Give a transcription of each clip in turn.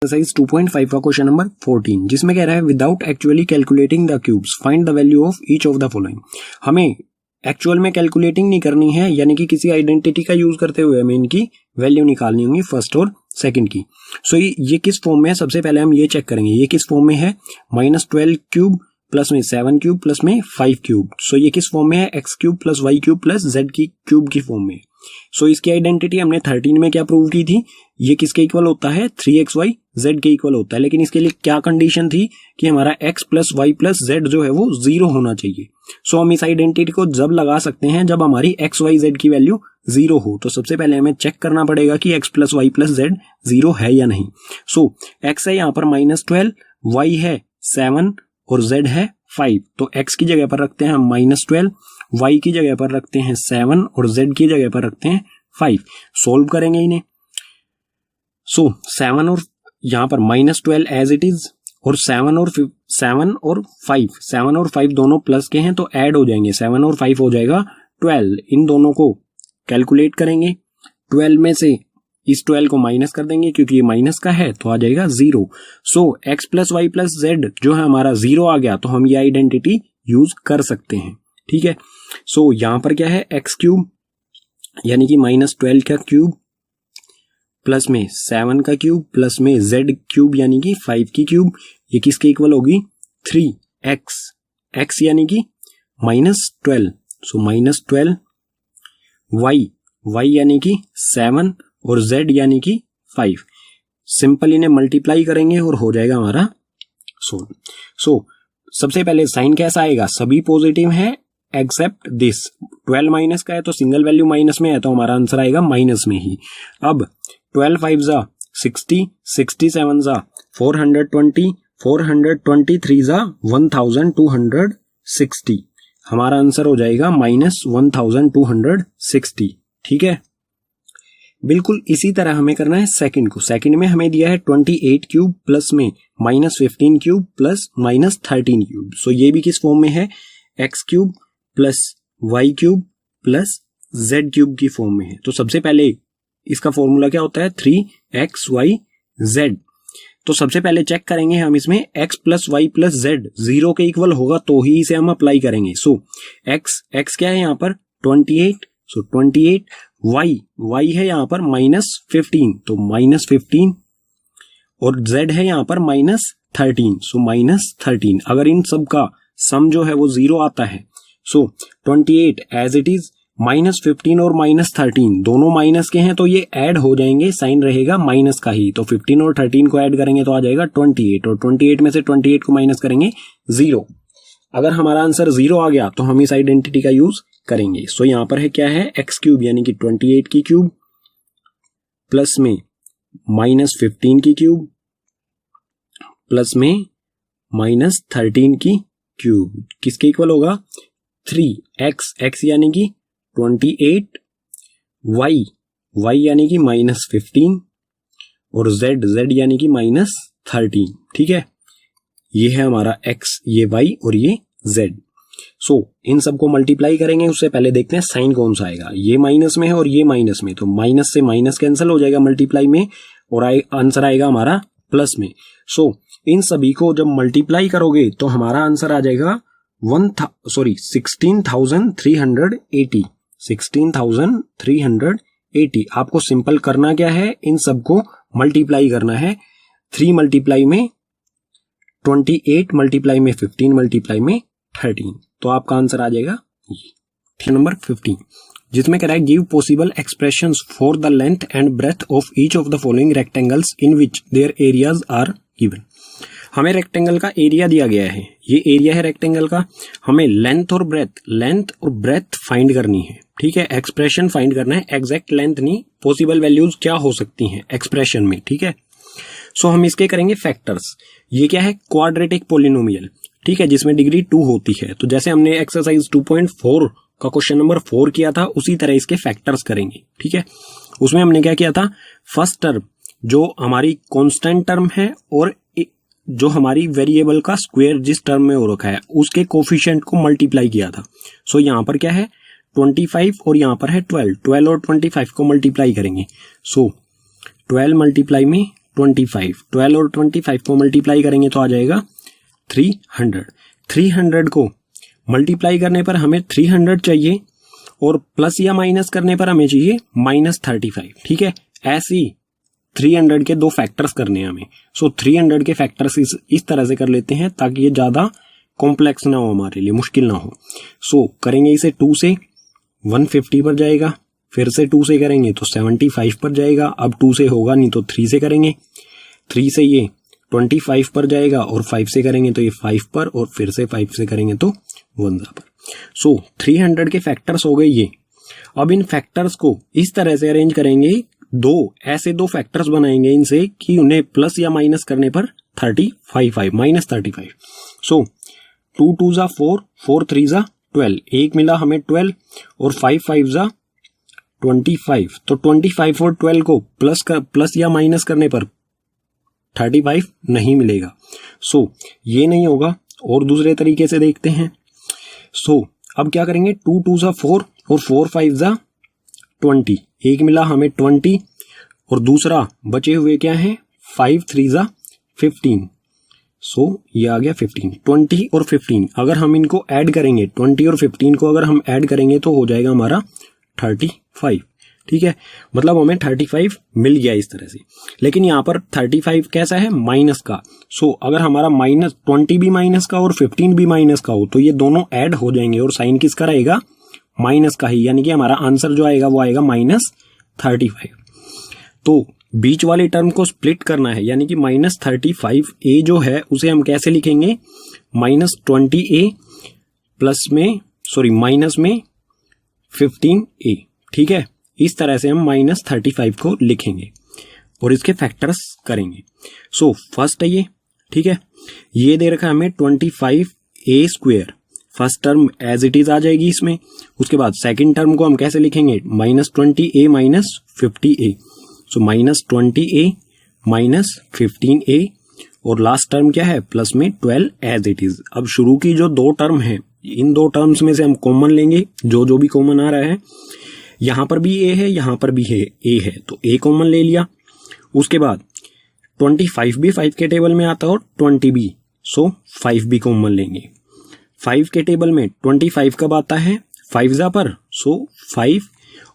Exercise 2.5 का question number 14 जिसमें कह रहा है without actually calculating the cubes find the value of each of the following. हमें एक्चुअल में कैलकुलेटिंग नहीं करनी है, यानी कि किसी आइडेंटिटी का यूज करते हुए हमें इनकी वैल्यू निकालनी होगी फर्स्ट और सेकंड की। सो ये किस फॉर्म में है, सबसे पहले हम ये चेक करेंगे ये किस फॉर्म में है। -12 क्यूब प्लस में 7 क्यूब प्लस में 5 क्यूब। सो ये किस फॉर्म में है, x cube plus y cube plus z की क्यूब की फॉर्म में। सो इसकी आइडेंटिटी हमने 13 में क्या प्रूव की थी, ये किसके इक्वल होता है 3xy z के इक्वल होता है। लेकिन इसके लिए क्या कंडीशन थी कि हमारा x plus y plus z जो है वो 0 होना चाहिए। सो हम इस आइडेंटिटी को जब लगा सकते हैं जब हमारी x y z की वैल्यू 0 हो। तो सबसे पहले हमें चेक करना पड़ेगा कि x plus y plus z 0 है या नहीं। सो x है यहाँ पर -12, y है 7 और z है 5। तो x की जगह पर रखते हैं हम -12, y की जगह पर रखते हैं 7 और z की जगह पर रखते हैं 5। सोल्व करेंगे इन्हें। सो 7 और यहाँ पर -12 एज इट इज और 7 और 5 दोनों प्लस के हैं तो ऐड हो जाएंगे, 7 और 5 हो जाएगा 12। इन दोनों को कैलकुलेट करेंगे, 12 में से इस 12 को माइनस कर देंगे क्योंकि ये माइनस का है तो आ जाएगा 0। So x plus y plus z जो है हमारा 0 आ गया तो हम ये आइडेंटिटी यूज कर सकते हैं। ठीक है, सो यहां पर क्या है x क्यूब यानी कि -12 का क्यूब प्लस में 7 का क्यूब प्लस में z क्यूब यानी कि 5 की क्यूब, ये किसके इक्वल होगी 3x, x यानी कि -12। सो -12 y यानी कि 7 और z यानी कि 5। सिंपल इन्हें मल्टीप्लाई करेंगे और हो जाएगा हमारा सोल्व। सो सबसे पहले साइन कैसा आएगा, सभी पॉजिटिव है एक्सेप्ट दिस। 12 माइनस का है तो सिंगल वैल्यू माइनस में है तो हमारा आंसर आएगा माइनस में ही। अब 12 5 जा 60, 67 जा 420, 423 जा 1260। हमारा आंसर हो जाएगा -1260। ठीक है, बिल्कुल इसी तरह हमें करना है सेकंड को। सेकंड में हमें दिया है 28 क्यूब प्लस में -15 क्यूब प्लस -13 क्यूब। सो ये भी किस फॉर्म में है, x cube plus y cube plus z cube की फॉर्म में है। तो सबसे पहले इसका फॉर्मूला क्या होता है 3xyz। तो सबसे पहले चेक करेंगे हम इसमें x plus y plus z 0 के इक्वल होगा तो ही इसे हम अप्लाई करेंगे। सो x क्या है यहाँ पर 28, सो 28 y है यहाँ पर -15 तो -15 और z है यहाँ पर -13 सो -13। अगर इन सब का सम जो है वो 0 आता है सो 28 एज इट इज -15 और -13 दोनों माइनस के हैं तो ये ऐड हो जाएंगे, साइन रहेगा माइनस का ही। तो 15 और 13 को ऐड करेंगे तो आ जाएगा 28 और 28 में से 28 को माइनस करेंगे 0। अगर हमारा आंसर 0 आ गया तो हम इस आइडेंटिटी का यूज करेंगे। सो यहां पर है क्या है x क्यूब यानी कि 28 की क्यूब प्लस में -15 की क्यूब प्लस में -13 की क्यूब किसके इक्वल होगा 3x यानी कि 28, y यानी कि -15 और z यानी कि -13। ठीक है, ये है हमारा x, ये y और ये z। सो इन सबको मल्टीप्लाई करेंगे, उससे पहले देखते हैं साइन कौन सा आएगा। ये माइनस में है और ये माइनस में, तो माइनस से माइनस कैंसिल हो जाएगा मल्टीप्लाई में और आंसर आएगा हमारा प्लस में। सो इन सभी को जब मल्टीप्लाई करोगे तो हमारा आंसर आ जाएगा 16,380। 16,380। आपको सिंपल करना क्या है, इन सबको मल्टीप्लाई करना है। 3 मल्टीप्लाई में 28 मल्टीप्लाई में 15 मल्टीप्लाई में 13, तो आपका आंसर आ जाएगा नंबर 15 जिसमें कह रहा है give possible expressions for the length and breadth of each of the following rectangles in which their areas are given. हमें रेक्टेंगल का एरिया दिया गया है, ये एरिया है रेक्टेंगल का, हमें लेंथ और ब्रेथ फाइंड करनी है। ठीक है, एक्सप्रेशन फाइंड करना है, एग्जैक्ट लेंथ नहीं, पॉसिबल वैल्यूज क्या हो सकती हैं एक्सप्रेशन में। ठीक है, सो हम इसके करेंगे फैक्टर्स। ये क्या है क्वाड्रेटिक पोलिनोमियल, ठीक है, जिसमें डिग्री 2 होती है। तो जैसे हमने एक्सरसाइज 2.4 का क्वेश्चन नंबर 4 किया था उसी तरह इसके फैक्टर्स करेंगे। ठीक है, उसमें हमने क्या किया था, फर्स्ट टर्म जो हमारी कांस्टेंट टर्म है और जो हमारी वेरिएबल का स्क्वायर जिस टर्म में हो रखा है उसके कोफिशिएंट को मल्टीप्लाई किया था। सो यहां पर क्या है 25 और यहां पर है 12 और 25 को मल्टीप्लाई करेंगे। सो 12 मल्टीप्लाई में 25, 12 और 25 को मल्टीप्लाई करेंगे तो आ जाएगा 300। 300 को मल्टीप्लाई करने पर हमें 300 चाहिए और प्लस या माइनस करने पर हमें चाहिए -35। ठीक है, ऐसे ही 300 के दो फैक्टर्स करने हैं हमें। सो 300 के फैक्टर्स इस तरह से कर लेते हैं ताकि ये ज्यादा कॉम्प्लेक्स ना हो, हमारे लिए मुश्किल ना हो। सो करेंगे इसे 2 से 150 पर जाएगा, फिर से 2 से करेंगे तो 75 पर जाएगा। अब 2 से होगा नहीं तो 3 से करेंगे, 3 से ये 25 पर जाएगा और 5 से करेंगे तो ये 5 पर, और फिर से 5 से करेंगे तो 1 पर। सो 300 के फैक्टर्स हो गए ये। अब इन फैक्टर्स को इस तरह से अरेंज करेंगे, ऐसे दो फैक्टर्स बनाएंगे इनसे कि उन्हें प्लस या माइनस करने पर 35 -35। सो 2 2 जा 4, 4 3 जा 12, एक मिला हमें 12 और 5 5 जा 25। तो 25 और 12 को प्लस या माइनस करने पर 35 नहीं मिलेगा। सो ये नहीं होगा, और दूसरे तरीके से देखते हैं। सो अब क्या करेंगे, 2 2 जा 4 और 4 5 जा 20, एक मिला हमें 20 और दूसरा बचे हुए क्या है 5 3 जा 15। सो ये आ गया 15। 20 और 15 अगर हम इनको ऐड करेंगे, 20 और 15 को अगर हम ऐड करेंगे तो हो जाएगा हमारा 35। ठीक है, मतलब हमें 35 मिल गया इस तरह से। लेकिन यहाँ पर 35 कैसा है, माइनस का। सो अगर हमारा -20 भी माइनस का और 15 भी माइनस का हो तो ये दोनों ऐड हो जाएंगे और साइन किसका रहेगा, माइनस का ही, यानी कि हमारा आंसर जो आएगा वो आएगा -35। तो बीच वाले टर्म को स्प्लिट करना है, यानी कि -35a जो है उसे हम कैसे लिखेंगे, -20a प्लस में माइनस में 15a। ठीक है, इस तरह से हम -35 को लिखेंगे और इसके फैक्टर्स करेंगे। सो फर्स्ट है ये, ठीक है, ये दे रखा है हमें 25a²। First term as it is आ जाएगी इसमें। उसके बाद सेकंड टर्म को हम कैसे लिखेंगे, -20a -50a। सो -20a -15a और लास्ट टर्म क्या है, प्लस में 12 एज इट इज। अब शुरू की जो दो टर्म है, इन दो टर्म्स में से हम कॉमन लेंगे, जो भी कॉमन आ रहा है। यहां पर भी a है, यहां पर भी a है, तो a कॉमन ले लिया। उसके बाद 25 भी 5 के टेबल में आता है और 20 भी, सो 5 भी कॉमन लेंगे। 5 के टेबल में 25 कब आता है, 5 जा पर, सो 5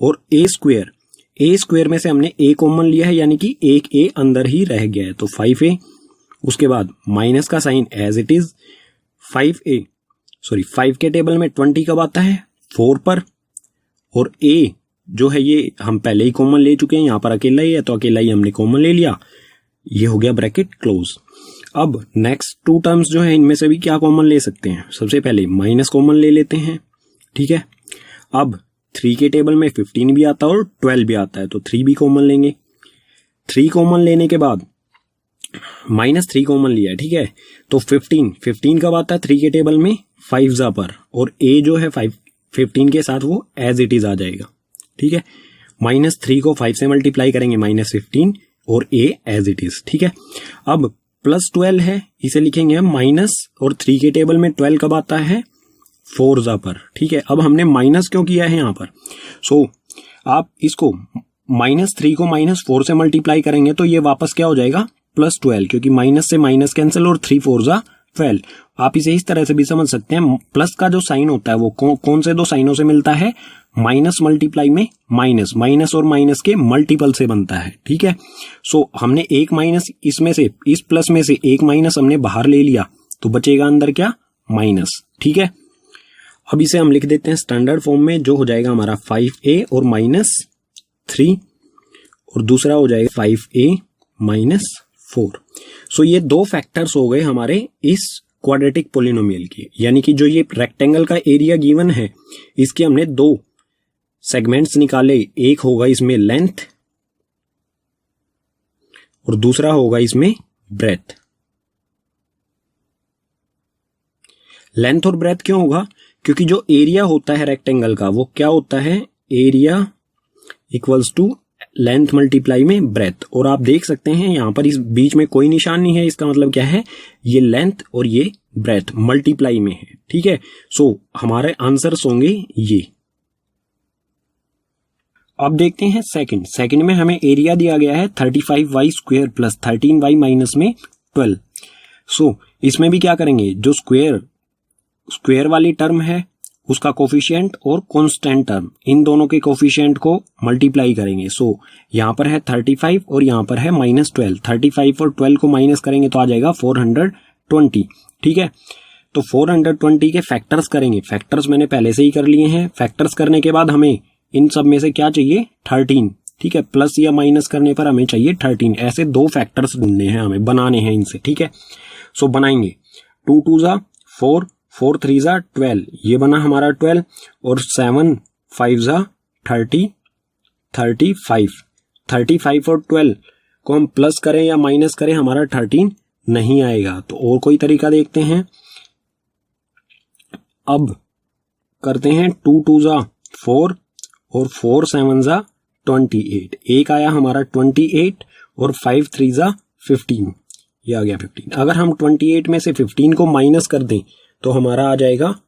और a स्क्वायर में से हमने a कॉमन लिया है, यानी कि एक a अंदर ही रह गया है, तो 5a। उसके बाद माइनस का साइन एज इट इज, 5 के टेबल में 20 कब आता है, 4 पर, और a जो है ये हम पहले ही कॉमन ले चुके हैं, यहां पर अकेला ही है तो अकेला ही हमने कॉमन ले लिया। ये हो गया ब्रैकेट क्लोज। अब नेक्स्ट 2 टर्म्स जो है इनमें से भी क्या कॉमन ले सकते हैं, सबसे पहले माइनस कॉमन ले लेते हैं। ठीक है, अब 3 के टेबल में 15 भी आता है और 12 भी आता है, तो 3 भी कॉमन लेंगे। 3 कॉमन लेने के बाद -3 कॉमन लिया है, ठीक है, तो 15 कब आता है 3 के टेबल में, 5 जा पर, और a जो है 15 के साथ वो एज इट इज आ जाएगा। ठीक है, -3 को 5 से मल्टीप्लाई करेंगे, -15 और a एज इट इज। ठीक है, अब +12 है, इसे लिखेंगे हम माइनस, और 3 के टेबल में 12 कब आता है, 4 जा पर। ठीक है, अब हमने माइनस क्यों किया है यहां पर, सो आप इसको -3 को -4 से मल्टीप्लाई करेंगे तो ये वापस क्या हो जाएगा, +12, क्योंकि माइनस से माइनस कैंसिल और 3 4 जा 12। आप इसे इस तरह से भी समझ सकते हैं, प्लस का जो साइन होता है वो कौन से दो साइनों से मिलता है, माइनस मल्टीप्लाई में माइनस और माइनस के मल्टीपल से बनता है। ठीक है, सो हमने एक माइनस इसमें से, इस प्लस में से एक माइनस हमने बाहर ले लिया तो बचेगा अंदर क्या, माइनस। ठीक है, अब इसे हम लिख देते हैं स्टैंडर्ड फॉर्म में, जो हो जाएगा हमारा 5a और -3, और दूसरा हो जाएगा 5a -4। सो ये 2 फैक्टर्स हो गए हमारे इस क्वाड्रेटिक पोलिनोमियल के, यानी कि जो ये रेक्टेंगल का एरिया गिवन है इसके हमने 2 सेगमेंट्स निकाले। एक होगा इसमें लेंथ और दूसरा होगा इसमें ब्रेथ। लेंथ और ब्रेथ क्यों होगा, क्योंकि जो एरिया होता है रेक्टेंगल का वो क्या होता है, area equals to length multiply में ब्रेथ। और आप देख सकते हैं यहां पर इस बीच में कोई निशान नहीं है, इसका मतलब क्या है, ये लेंथ और ये ब्रेथ मल्टीप्लाई में है। ठीक है, सो हमारे आंसर्स होंगे ये। अब देखते हैं सेकंड में हमें एरिया दिया गया है 35y square plus 13y minus में 12। सो इसमें भी क्या करेंगे, जो स्क्वायर वाली टर्म है उसका कोफिशिएंट और कांस्टेंट टर्म, इन दोनों के कोफिशिएंट को मल्टीप्लाई करेंगे। सो यहाँ पर है 35 और यहाँ पर है -12। 35 और 12 को माइनस करेंगे तो आ जाएगा 420। ठीक है, तो 420 के फैक्टर्स करेंगे। फैक्टर्स मैंने पहले से ही कर लिए हैं। फैक्टर्स करने के बाद हमें इन सब में से क्या चाहिए, 13। ठीक है, प्लस या माइनस करने पर हमें चाहिए 13। ऐसे दो फैक्टर्स ढूंढने हैं, हमें बनाने हैं इनसे। ठीक है, सो बनाएंगे 2 2 जा 4, 4 3 जा 12, ये बना हमारा 12, और 7 5 जा 30, 35। 35 और 12 को हम प्लस करें या माइनस करें, हमारा 13 नहीं आएगा। तो और कोई तरीका देखते हैं। अब करते हैं 2 2 जा 4 और 4 7 जा 28। एक आया हमारा 28 और 5 3 जा 15, ये आ गया 15। अगर हम 28 में से 15 को माइनस कर दें तो हमारा आ जाएगा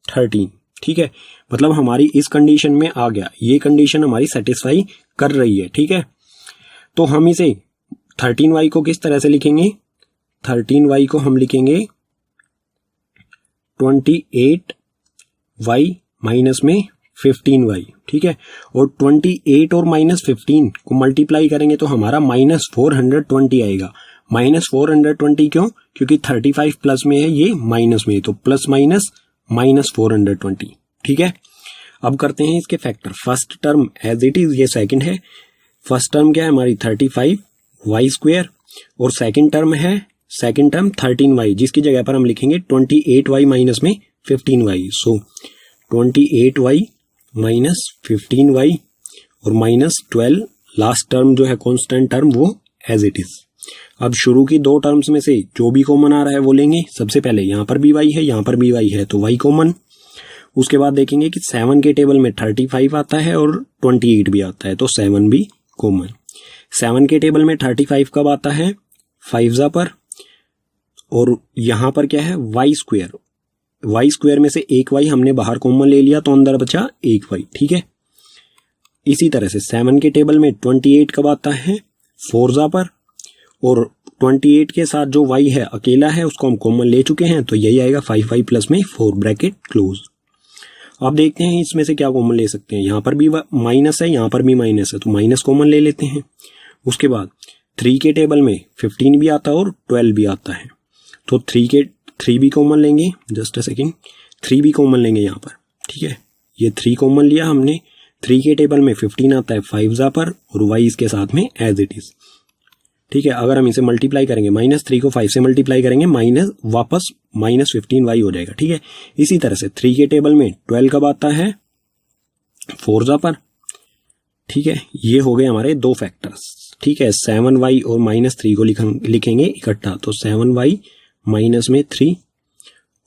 13। ठीक है, मतलब हमारी इस कंडीशन में आ गया, ये कंडीशन हमारी सेटिस्फाई कर रही है। ठीक है, तो हम इसे 13y को किस तरह से लिखेंगे, 13y को हम लिखेंगे 28y माइनस में 15y। ठीक है, और 28 और -15 को मल्टीप्लाई करेंगे तो हमारा -420 आएगा। -420 क्यों, क्योंकि 35 प्लस में है, ये माइनस में है, तो प्लस माइनस -420। ठीक है, अब करते हैं इसके factor. First term as it is, ये सेकंड है। फर्स्ट टर्म क्या है हमारी 35y स्क्वायर, और सेकंड टर्म 13y, जिसकी जगह पर हम लिखेंगे 28y माइनस में 15y। सो 28y माइनस 15y और -12, लास्ट टर्म जो है कांस्टेंट टर्म, वो एज इट इज। अब शुरू की दो टर्म्स में से जो भी कॉमन आ रहा है वो लेंगे। सबसे पहले यहाँ पर भी y है, यहाँ पर भी y है, तो y कॉमन। उसके बाद देखेंगे कि 7 के टेबल में 35 आता है और 28 भी आता है, तो 7 भी कॉमन। 7 के टेबल में 35 कब आता है, 5 जा पर, और यहाँ पर क्या है y स्क्वायर में से एक y हमने बाहर कॉमन ले लिया तो अंदर बचा एक y। ठीक है, इसी तरह से 7 के टेबल में 28 कब आता है, 4 जा पर, और 28 के साथ जो y है अकेला है उसको हम कॉमन ले चुके हैं, तो यही आएगा 5y प्लस में 4 ब्रैकेट क्लोज। अब देखते हैं इसमें से क्या कॉमन ले सकते हैं। यहाँ पर भी माइनस है, यहाँ पर भी माइनस है, तो माइनस कॉमन ले लेते हैं। उसके बाद 3 के टेबल में 15 भी आता है और 12 भी आता है, तो 3 भी कॉमन लेंगे। जस्ट अ सेकेंड, 3 भी कॉमन लेंगे यहाँ पर। ठीक है, ये 3 कॉमन लिया हमने। 3 के टेबल में 15 आता है 5 जा पर, और y इसके साथ में एज इट इज। ठीक है, अगर हम इसे मल्टीप्लाई करेंगे, -3 को 5 से मल्टीप्लाई करेंगे, वापस -15y हो जाएगा। ठीक है, इसी तरह से 3 के टेबल में 12 कब आता है, 4 जा पर। ठीक है, ये हो गए हमारे दो फैक्टर्स। ठीक है, 7y और -3 को लिखेंगे इकट्ठा, तो 7y माइनस में 3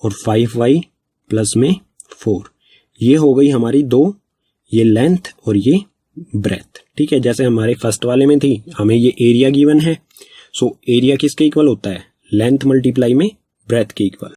और 5y प्लस में 4, ये हो गई हमारी दो, ये लेंथ और ये ब्रेथ। ठीक है, जैसे हमारे फर्स्ट वाले में थी, हमें ये एरिया गिवन है। सो एरिया किसके इक्वल होता है, लेंथ मल्टीप्लाई में ब्रेथ के इक्वल।